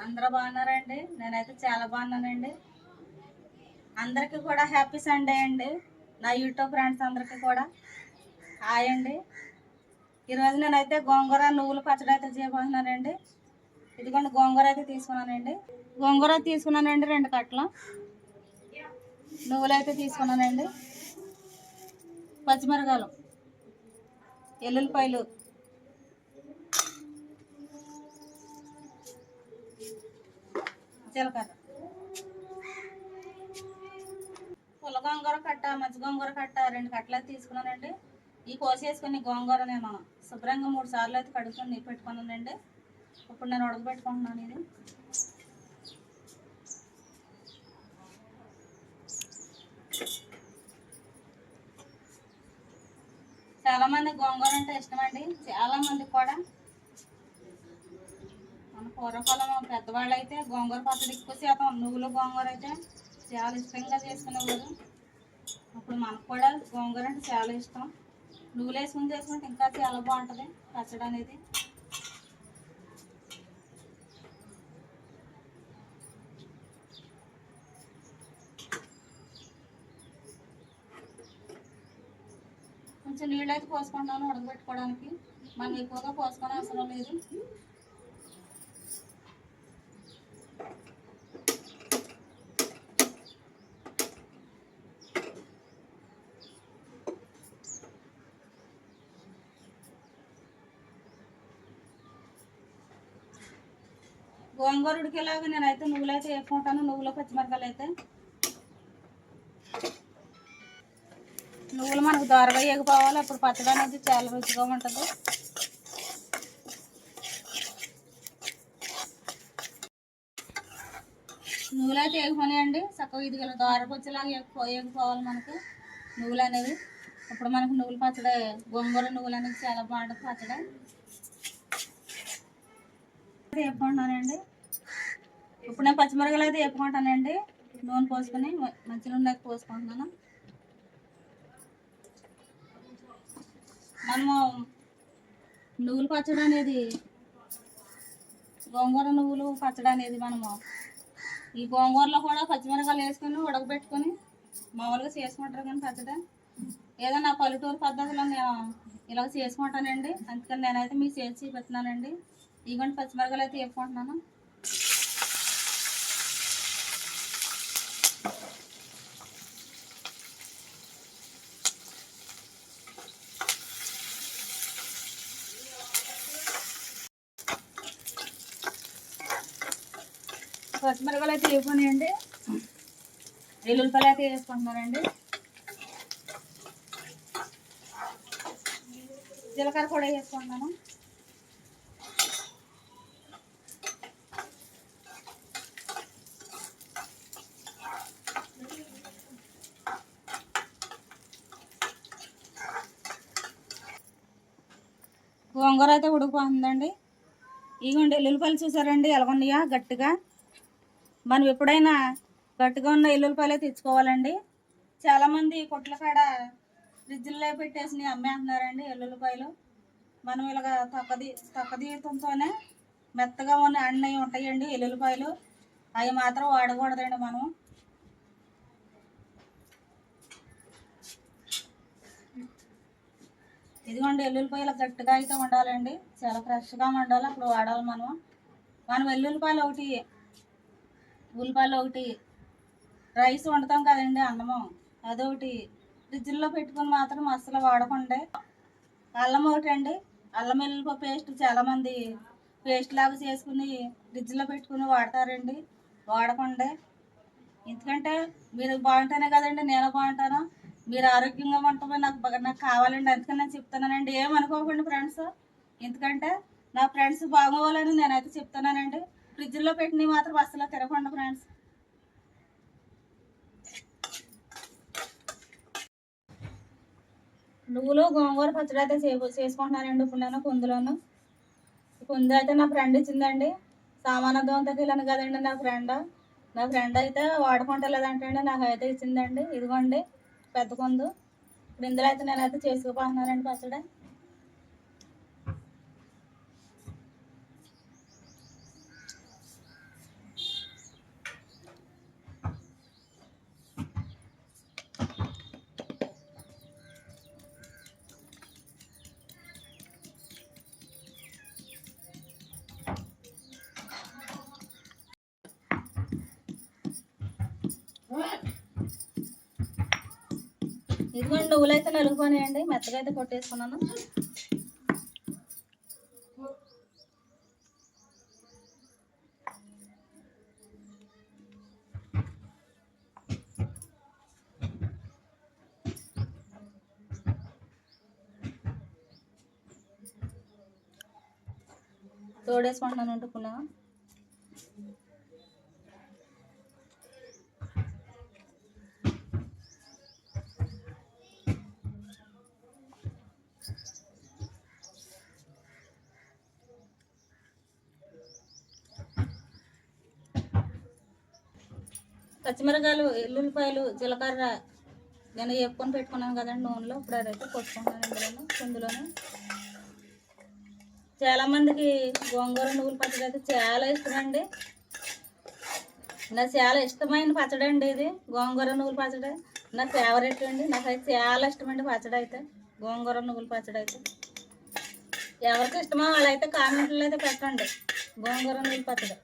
అందరూ బాగున్నారండి? నేనైతే చాలా బాగున్నానండి. అందరికీ కూడా హ్యాపీ సండే అండి. నా యూట్యూబ్ ఫ్రెండ్స్ అందరికీ కూడా హాయ్ అండి. ఈరోజు నేనైతే గోంగూర నువ్వుల పచ్చడి అయితే చేయబోతున్నానండి. ఇదిగోండి గోంగూర అయితే తీసుకున్నానండి. గోంగూర తీసుకున్నానండి 2 కట్టలు. నువ్వులు అయితే తీసుకున్నానండి. పచ్చిమిరకాయలు, ఎల్లుల్లిపాయలు, జీలకర్ర, పుల్ల గోంగూర కట్ట, మజ్జి గోంగూర కట్ట 2 కట్టలు అయితే తీసుకున్నానండి. ఈ కోసేసుకుని గోంగూర నేను శుభ్రంగా 3 సార్లు అయితే కడుక్కొని నీళ్ళు పెట్టుకున్నానండి. ఇప్పుడు నేను ఉడకబెట్టుకుంటున్నాను. ఇది చాలామంది గోంగూర అంటే ఇష్టమండి. చాలామందికి కూడా మన పూర్వకాలం పెద్దవాళ్ళు అయితే గోంగూర పచ్చడి ఎక్కువ శాతం నువ్వులు గోంగూర అయితే చాలా ఇష్టంగా చేసుకునేవారు. ఇప్పుడు మనకు కూడా గోంగూర అంటే చాలా ఇష్టం. నువ్వులు వేసుకుని చేసుకుంటే ఇంకా చాలా బాగుంటుంది పచ్చడి అనేది. కొంచెం నీళ్ళు అయితే పోసుకుంటాను ఉడకబెట్టుకోవడానికి. మనం ఎక్కువగా పోసుకొని అవసరం లేదు. గోంగూర ఉడికేలాగా నేనైతే నువ్వులు అయితే వేసుకుంటాను. నువ్వులు పచ్చిమిరకాయలు అయితే నువ్వులు మనకు దోరగా వేగిపోవాలి. అప్పుడు పచ్చడి అనేది చాలా రుచిగా ఉంటుంది. నువ్వులు అయితే వేగిపోయాయండి. చక్కగా ఇది దోరకు వచ్చేలాగా వేగిపోవాలి మనకి నువ్వులు అనేవి. ఇప్పుడు మనకు నువ్వులు పచ్చడి, గోంగూర నువ్వులు అనేది చాలా బాగుంటుంది పచ్చడి. వేపుకుంటున్నానండి. ఇప్పుడు నేను పచ్చిమిరకాయలు అయితే వేపుకుంటానండి. నూనె పోసుకొని మంచి నూనె పోసుకుంటున్నాను. మనము నువ్వుల పచ్చడి అనేది, గోంగూర నువ్వులు పచ్చడి అనేది మనము ఈ గోంగూరలో కూడా పచ్చిమిరకాయలు వేసుకొని ఉడకబెట్టుకొని మామూలుగా చేసుకుంటారు. కానీ పచ్చడి ఏదో నా పల్లెటూరు పద్ధతిలో నేను ఇలా చేసుకుంటానండి. అందుకని నేనైతే మీకు చేసి చూపిస్తున్నానండి. ఇదిగోండి పచ్చిమిరకాయలు అయితే వేపుకుంటున్నాను. పచ్చిమిరకాయలు అయితే వేపుకున్నాయండి. ఎల్లుల్లిపాయలు అయితే వేసుకుంటున్నానండి. జీలకర్ర కూడా వేసుకుంటున్నాను. గోంగూర అయితే ఉడికిపోతుందండి. ఇదిగోండి ఎల్లుల్లిపాయలు చూసారండి ఎలాగున్నాయా గట్టిగా. మనం ఎప్పుడైనా గట్టిగా ఉన్న ఎల్లుల్లిపాయలు తెచ్చుకోవాలండి. చాలామంది కొట్ల కాడ ఫ్రిడ్జ్లో పెట్టేసి అమ్మేస్తున్నారండి ఎల్లుల్లిపాయలు. మనం ఇలాగ తొక్కదీతంతోనే మెత్తగా ఉన్న అన్నవి ఉంటాయండి ఎల్లుల్లిపాయలు. అవి మాత్రం వాడకూడదండి మనం. ఇదిగోండి ఎల్లుల్లిపాయలు గట్టిగా అయితే ఉండాలండి. చాలా ఫ్రెష్గా ఉండాలి. అప్పుడు వాడాలి మనం ఎల్లుల్లిపాయలు ఒకటి, ఉల్లిపాయలు ఒకటి, రైస్ వండుతాం కదండి అన్నము అదొకటి ఫ్రిడ్జ్లో పెట్టుకుని మాత్రం అస్సలు వాడకండి. అల్లం ఒకటి అండి, అల్లం వెల్లుల్లిపాయ పేస్ట్ చాలామంది పేస్ట్ లాగా చేసుకుని ఫ్రిడ్జ్లో పెట్టుకుని వాడతారండి. వాడకండి. ఎందుకంటే మీరు బాగుంటేనే కదండి నేను బాగుంటాను. మీరు ఆరోగ్యంగా ఉండటమే నాకు కావాలండి. అందుకని నేను చెప్తున్నానండి. ఏమనుకోకండి ఫ్రెండ్స్. ఎందుకంటే నా ఫ్రెండ్స్ బాగోవాలని నేనైతే చెప్తున్నానండి. ఫ్రిడ్జ్లో పెట్టినవి మాత్రం అస్సలు తిరగకుండా ఫ్రెండ్స్. నువ్వులు గోంగూర పచ్చడి అయితే చేసుకుంటున్నానండి. ఇప్పుడు నేను కుందులోను అయితే నా ఫ్రెండ్ ఇచ్చిందండి. సామానర్థంతో వెళ్ళాను కదండి నా ఫ్రెండ్ అయితే వాడుకుంటా లేదంటే నాకు అయితే ఇచ్చిందండి. ఇదిగోండి పెద్ద కుందు. ఇప్పుడు ఇందులో అయితే నేనైతే చేసుకుపోతున్నానండి పచ్చడి. ఇదిగోండి నువ్వులు అయితే నలుగుపోయాయండి, మెత్తగా అయితే కొట్టేసుకున్నాను. తోడేసుకుంటున్నాను వండుకున్నా. పచ్చిమిరకాయలు, ఎల్లుల్లిపాయలు, జీలకర్ర నేను వేపుకొని పెట్టుకున్నాను కదండి నూనెలో. ఇప్పుడు అదైతే కొట్టుకుంటున్నాను ఇందులోనే. చాలామందికి గోంగూర నువ్వుల పచ్చడి అయితే చాలా ఇష్టం అండి. నాకు చాలా ఇష్టమైన పచ్చడి అండి ఇది. గోంగూర నువ్వుల పచ్చడి నా ఫేవరెట్ అండి. నాకైతే చాలా ఇష్టం అండి పచ్చడి అయితే, గోంగూర నువ్వుల పచ్చడి అయితే. ఎవరికి ఇష్టమో వాళ్ళైతే కామెంట్లో అయితే పెట్టండి గోంగూర నువ్వుల పచ్చడి.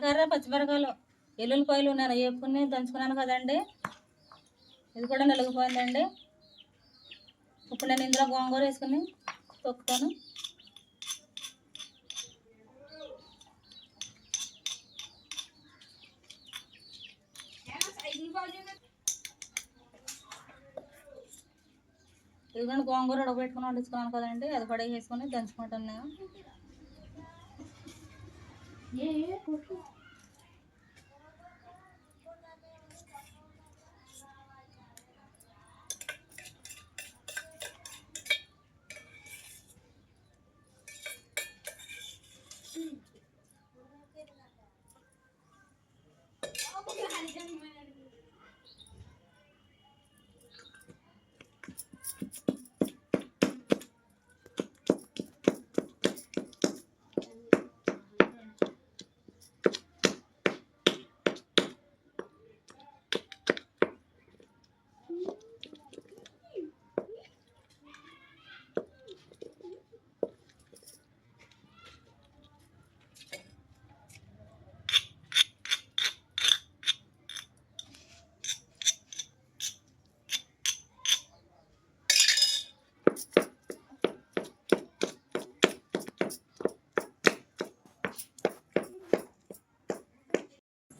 కర్ర, పచ్చిమిరకాయలు, ఎల్లుల్లిపాయలు నేను వేపుకుని దంచుకున్నాను కదండి. ఇది కూడా నలిగిపోయిందండి. ఇప్పుడు నేను ఇందులో గోంగూర వేసుకుని తొక్కుతాను. ఇదిగోండి గోంగూర ఉడకబెట్టుకుని వండించుకున్నాను కదండి, అది కూడా వేసుకొని దంచుకుంటాను నేను.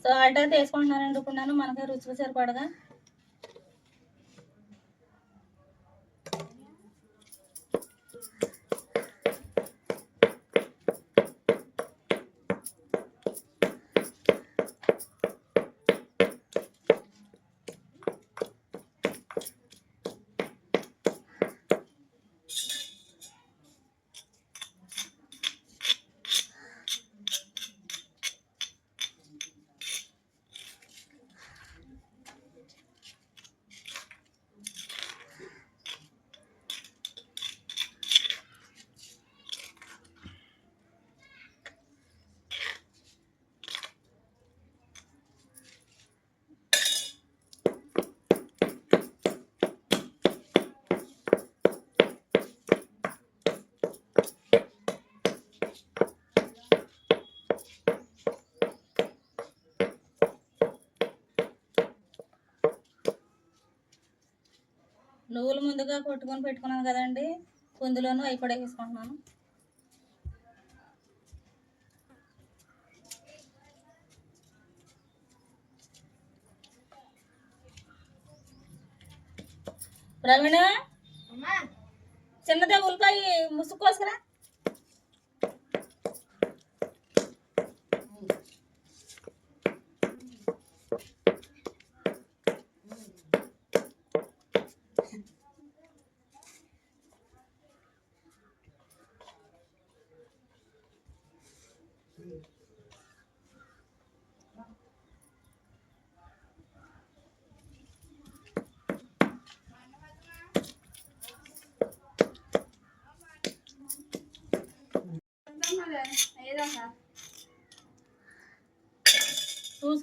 సాల్ట్ అయితే వేసుకుంటున్నానండి ఇప్పుడు నేను, మనకి రుచికి సరిపడగా. నువ్వులు ముందుగా కొట్టుకొని పెట్టుకున్నాను కదండి, కుందులోనూ అవి కూడా వేసుకుంటున్నాను. ప్రవీణ, చిన్నదే ఉల్లిపాయ ముసుక్కోసరా.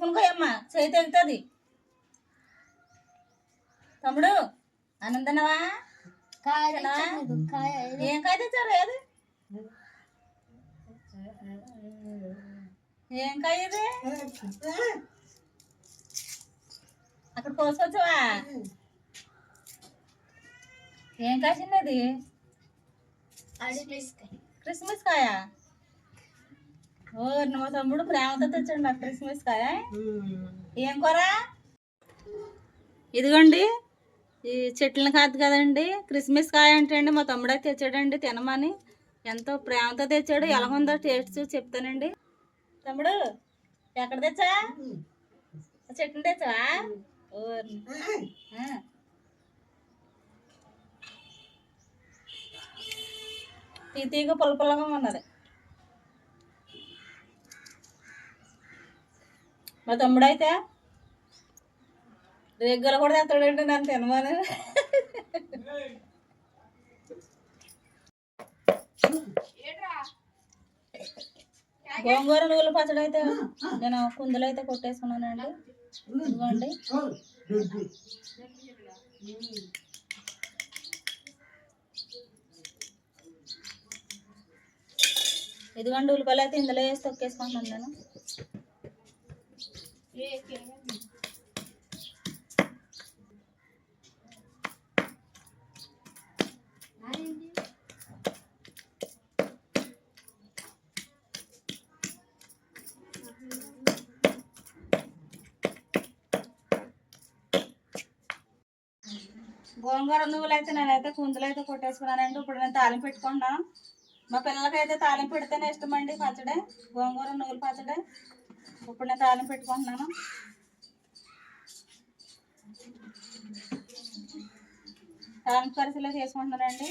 చూసుకుని పోయమ్మా, చేయి తెగుతుంది. తమ్ముడు అన్నం తిన్నావా? ఏం కాయ తెచ్చారు? ఏది ఏం కాయ ఇది? అక్కడ కోసుకొచ్చావా? ఏం కాయ చిన్నది? క్రిస్మస్ కాయ. ఓ మా తమ్ముడు ప్రేమతో తెచ్చండి నాకు క్రిస్మస్ కాయ. ఏం కూర? ఇదిగోండి, ఈ చెట్లను కాదు కదండి, క్రిస్మస్ కాయ అంటే అండి మా తమ్ముడు అయితే తెచ్చాడండి తినమని. ఎంతో ప్రేమతో తెచ్చాడు. ఎలాగుందో టేస్ట్ చూసి చెప్తానండి. తమ్ముడు ఎక్కడ తెచ్చా? చెట్టుని తెచ్చావా? తీగ పుల్ల పుల్లగా ఉన్నది. మా తమ్ముడు అయితే రేగ్గలు కూడా తెస్తాడంటే నన్ను తినమని. గోంగూర నువ్వుల పచ్చడి అయితే నేను కుందులు అయితే కొట్టేసుకున్నానండి. ఇదిగోండి, ఇదిగోండి ఉల్లిపాయలు అయితే ఇందులో వేసి తొక్కేసుకుంటున్నాను నేను. గోంగూర నువ్వులు అయితే నేనైతే కుందులు అయితే కొట్టేసుకున్నానండి. ఇప్పుడు నేను తాలింపు పెట్టుకుంటున్నాను. మా పిల్లలకైతే తాలింపు పెడితేనే ఇష్టం అండి పచ్చడి, గోంగూర నువ్వుల పచ్చడి. ఇప్పుడు నేను తాలింపు పెట్టుకుంటున్నాను. తాలింపు కరిసెలో చేసుకుంటున్నానండి.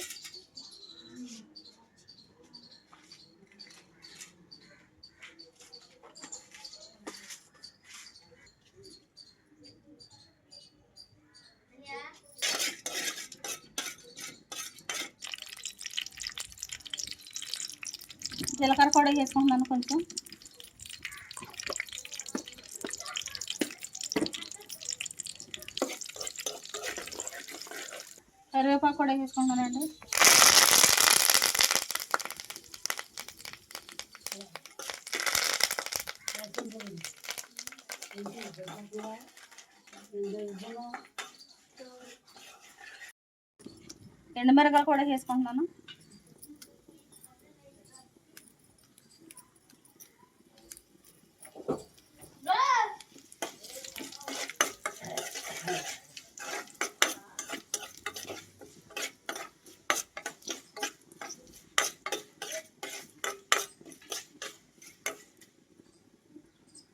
జీలకర్ర కూడా వేసుకుంటున్నాను కొంచెం. కరివేపాకు కూడా వేసుకుంటున్నానండి. ఎండుమిరపకాయలు కూడా వేసుకుంటున్నాను.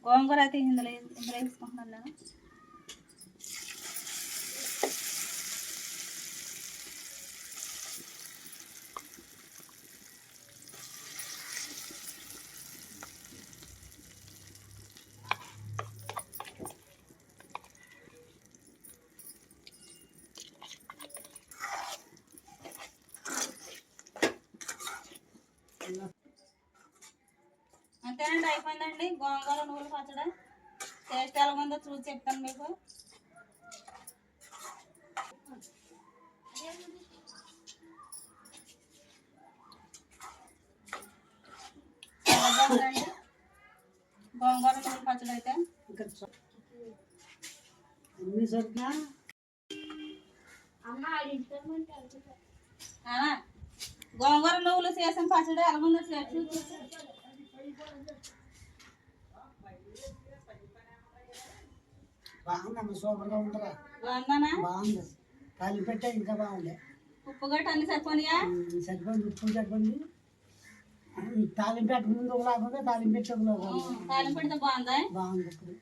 గోంగూర అయితే ఇందులో వేసుకుంటున్నాను నేను. అంతేనండి, అయిపోయిందండి గోంగూర నువ్వుల పచ్చడి. టేస్ట్ ఎలా ఉందో చూసి చెప్తాను మీకు. గోంగూర నువ్వుల పచ్చడి అయితే గోంగూర నువ్వులు చేసిన పచ్చడి ఎలా ఉందో చూసి. బాగుందమ్మా, సూపర్గా ఉంటుందా? బాగుందానా? బాగుంది. తాలింపు పెట్టా ఇంకా బాగుంది. ఉప్పు గట్ట అన్ని సరిపోనియా? సరిపోయింది, ఉప్పు సరిపోయింది. తాలింపు పెట్టక ముందు ఒకలాగా తాలింపు పెట్టి ఒకలాగా తాలింపు పెడితే బాగుందా? బాగుంది. ఇప్పుడు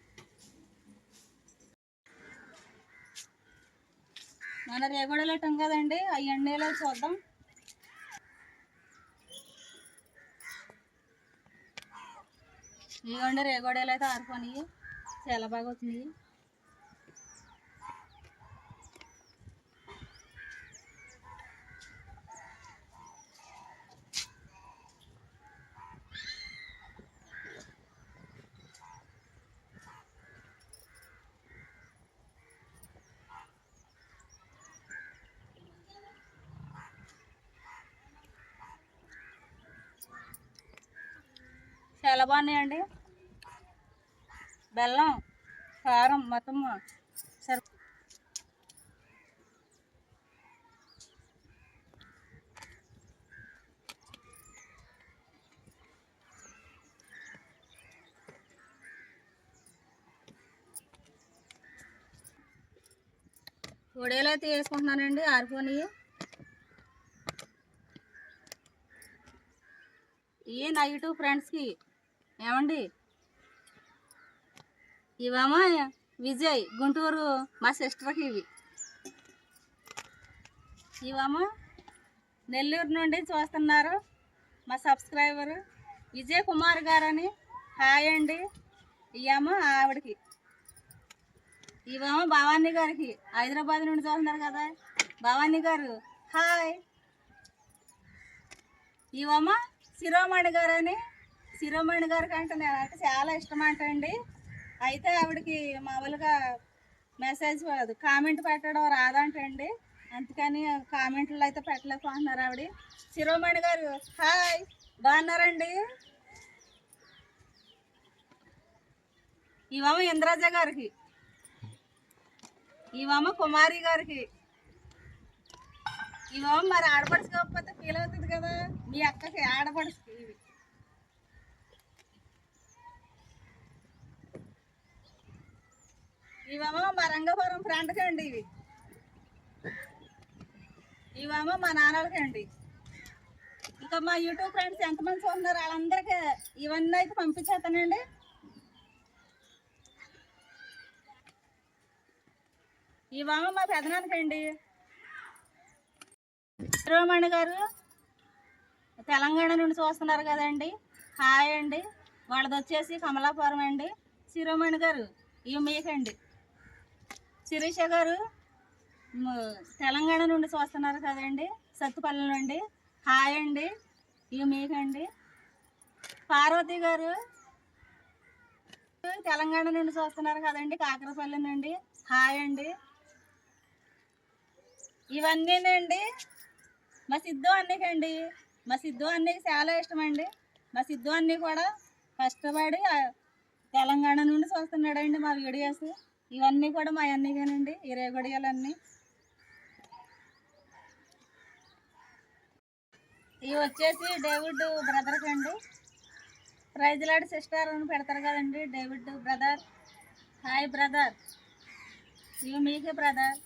మన రేగొడలు పెట్టాం కదండి, అవి ఎండేలో చూద్దాం. ఇదిగోండి రేగొడలు అయితే ఆరిపోయి చాలా బాగా వచ్చినాయి. చాలా బాగున్నాయండి. బెల్లం కారం మొత్తం సరి వడియాలు అయితే వేసుకుంటున్నానండి ఆరిపోయి. ఇవి నా యూట్యూబ్ ఫ్రెండ్స్కి ఏమండి, ఇవేమో విజయ్ గుంటూరు మా సిస్టర్కి, ఇవేమో నెల్లూరు నుండి చూస్తున్నారు మా సబ్స్క్రైబరు విజయ్ కుమార్ గారని. హాయ్ అండి. ఇవేమో ఆవిడకి, ఇవేమో భవానీ గారికి హైదరాబాద్ నుండి చూస్తున్నారు కదా భవానీ గారు హాయ్. ఇవేమో శిరోమణి గారు అని. శిరోమణి గారికి అంటే నేనంటే చాలా ఇష్టం అంటండి. అయితే ఆవిడకి మామూలుగా మెసేజ్ కామెంట్ పెట్టడం రాదంటండి, అందుకని కామెంట్లు అయితే పెట్టలేకపోతున్నారు ఆవిడ. శిరోమణి గారు హాయ్, బాగున్నారండి. ఇవేమో ఇంద్రాజ గారికి, ఇవేమో కుమారి గారికి, ఇవేమో మరి ఆడపడుచుకోకపోతే ఫీల్ అవుతుంది కదా మీ అక్కకి ఆడపడుచుకి. ఇవి ఇవేమో మా రంగపురం ఫ్రెండ్కి అండి. ఇవేమో మా నాన్నలకండి. ఇంకా మా యూట్యూబ్ ఫ్రెండ్స్ ఎంతమంది చూస్తున్నారు వాళ్ళందరికీ ఇవన్నీ అయితే పంపించేస్తానండి. ఇవేమో మా పెదనాన్నకండి. శిరోమణి గారు తెలంగాణ నుండి చూస్తున్నారు కదండి, హాయ్ అండి. వాళ్ళది వచ్చేసి కమలాపురం అండి. శిరోమణి గారు ఇవి మీకండి. శిరీష గారు తెలంగాణ నుండి చూస్తున్నారు కదండి, సత్తుపల్లి నుండి, హాయ్ అండి. ఇవి మీకండి. పార్వతి గారు తెలంగాణ నుండి చూస్తున్నారు కదండి, కాకరపల్లి నుండి, హాయ్ అండి. ఇవన్నీనండి మా సిద్ధు అన్నకండి. మా సిద్ధు అన్నకి చాలా ఇష్టం అండి. మా సిద్ధు అన్నీ కూడా కష్టపడి తెలంగాణ నుండి చూస్తున్నాడండి మా వీడియోస్. ఇవన్నీ కూడా మా అన్నీగానండి, ఈ రేగొడియాలన్నీ. ఇవి వచ్చేసి డేవిడ్ బ్రదర్కి అండి. ప్రైజ్ లాడ్ సిస్టర్ అని పెడతారు కదండి, డేవిడ్ బ్రదర్, హాయ్ బ్రదర్. ఇవి మీకే బ్రదర్.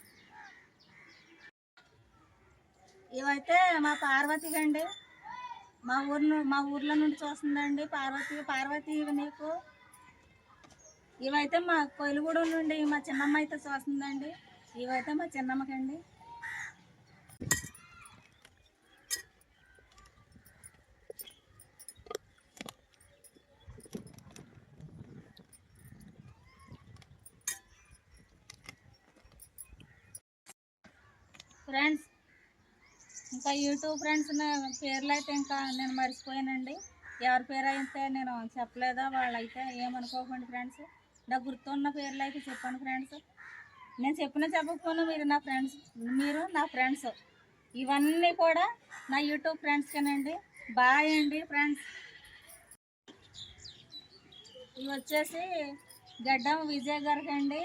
ఇవైతే మా పార్వతికి అండి, మా ఊర్లో నుండి చూస్తుందండి పార్వతి ఇవి నీకు. ఇవైతే మా కొయిలగూడెం నుండి మా చిన్నమ్మ అయితే చూస్తుందండి. ఇవైతే మా చిన్నమ్మకండి. ఫ్రెండ్స్ ఇంకా యూట్యూబ్ ఫ్రెండ్స్ పేర్లు అయితే ఇంకా నేను మర్చిపోయానండి. ఎవరి పేరు అయితే నేను చెప్పలేదా వాళ్ళైతే ఏమనుకోకండి ఫ్రెండ్స్. నాకు గుర్తున్న పేర్లు అయితే చెప్పండి ఫ్రెండ్స్. నేను చెప్పకపోయినా మీరు నా ఫ్రెండ్స్. ఇవన్నీ కూడా నా యూట్యూబ్ ఫ్రెండ్స్కేనండి. బాయ్ అండి ఫ్రెండ్స్. ఇవి వచ్చేసి గడ్డం విజయ్ గారికి అండి.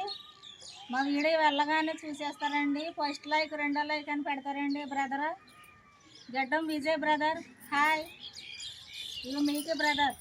మా వీడియో వెళ్ళగానే చూసేస్తారండి, ఫస్ట్ లైక్ 2వ లైక్ అని పెడతారండి బ్రదర్. గడ్డం విజయ్ బ్రదర్ హాయ్. ఇవి మీకే బ్రదర్.